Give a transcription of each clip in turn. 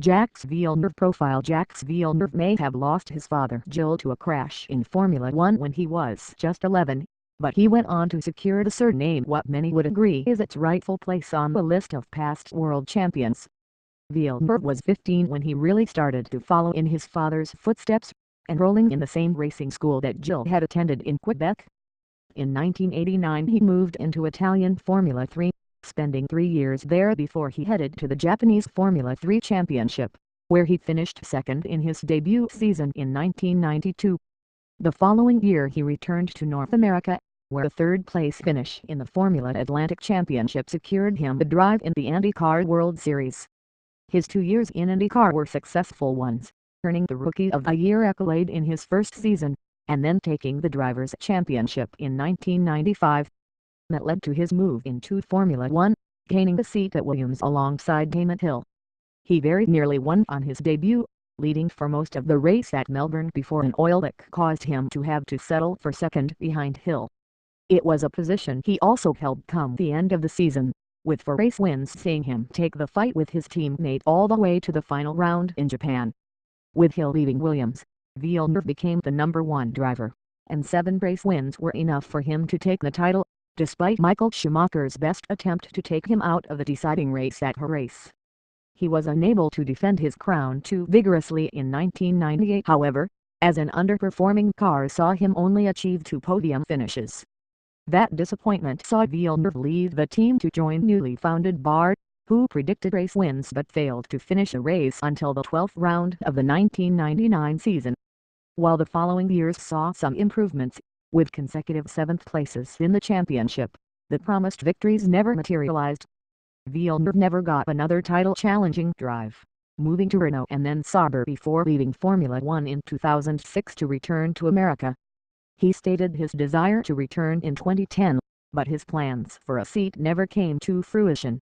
Jacques Villeneuve profile. Jacques Villeneuve may have lost his father Gilles to a crash in Formula One when he was just 11, but he went on to secure the surname, what many would agree is its rightful place on the list of past world champions. Villeneuve was 15 when he really started to follow in his father's footsteps, enrolling in the same racing school that Gilles had attended in Quebec. In 1989 he moved into Italian Formula 3, spending 3 years there before he headed to the Japanese Formula 3 Championship, where he finished second in his debut season in 1992. The following year he returned to North America, where a third-place finish in the Formula Atlantic Championship secured him a drive in the IndyCar World Series. His 2 years in IndyCar were successful ones, earning the Rookie of the Year accolade in his first season, and then taking the Drivers' Championship in 1995. That led to his move into Formula One, gaining a seat at Williams alongside Damon Hill. He very nearly won on his debut, leading for most of the race at Melbourne before an oil leak caused him to have to settle for second behind Hill. It was a position he also held come the end of the season, with 4 race wins seeing him take the fight with his teammate all the way to the final round in Japan. With Hill leaving Williams, Villeneuve became the number 1 driver, and 7 race wins were enough for him to take the title, despite Michael Schumacher's best attempt to take him out of the deciding race at Jerez. He was unable to defend his crown too vigorously in 1998 however, as an underperforming car saw him only achieve 2 podium finishes. That disappointment saw Villeneuve leave the team to join newly founded Bard, who predicted race wins but failed to finish a race until the 12th round of the 1999 season. While the following years saw some improvements, with consecutive 7th places in the championship, the promised victories never materialized. Villeneuve never got another title-challenging drive, moving to Renault and then Sauber before leaving Formula One in 2006 to return to America. He stated his desire to return in 2010, but his plans for a seat never came to fruition.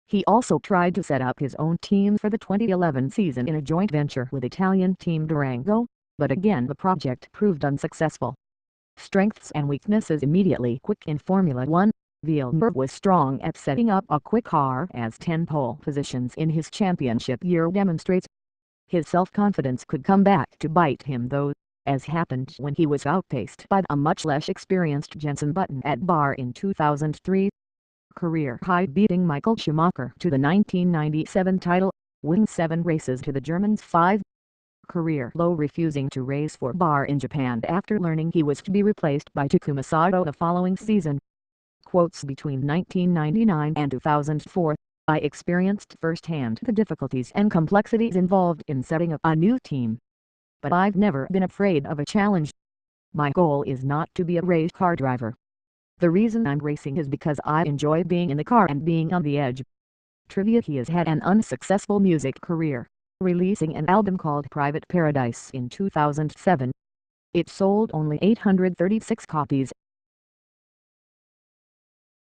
He also tried to set up his own team for the 2011 season in a joint venture with Italian team Durango, but again the project proved unsuccessful. Strengths and weaknesses. Immediately quick in Formula One, Villeneuve was strong at setting up a quick car, as 10 pole positions in his championship year demonstrates. His self-confidence could come back to bite him though, as happened when he was outpaced by a much less experienced Jenson Button at Bar in 2003. Career high, beating Michael Schumacher to the 1997 title, winning 7 races to the Germans' 5. Career low, refusing to race for Bar in Japan after learning he was to be replaced by Takuma Sato the following season. Quotes: between 1999 and 2004, I experienced firsthand the difficulties and complexities involved in setting up a new team. But I've never been afraid of a challenge. My goal is not to be a race car driver. The reason I'm racing is because I enjoy being in the car and being on the edge. Trivia: he has had an unsuccessful music career, releasing an album called Private Paradise in 2007. It sold only 836 copies,